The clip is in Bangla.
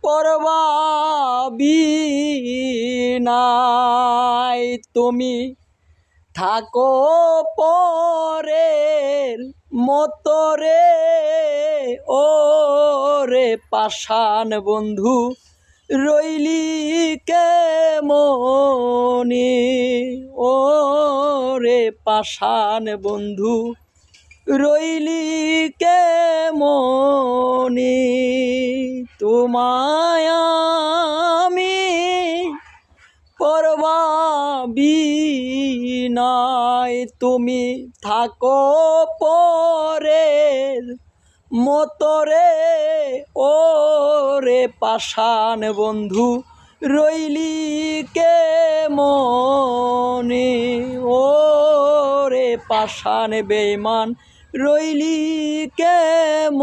পরবাবি নাই তুমি থাকো পরের মতরে ও রে পাষাণ বন্ধু রইলি কেমনি ও রে পাষাণ বন্ধু রইলি কেমনি তোমায় আমি পরবাবি নাই তুমি থাকো পরের মতরে ও রে পাষাণ বন্ধু রইলি কেমনি ও রে পাষাণ বেঈমান রইলি কেমনি।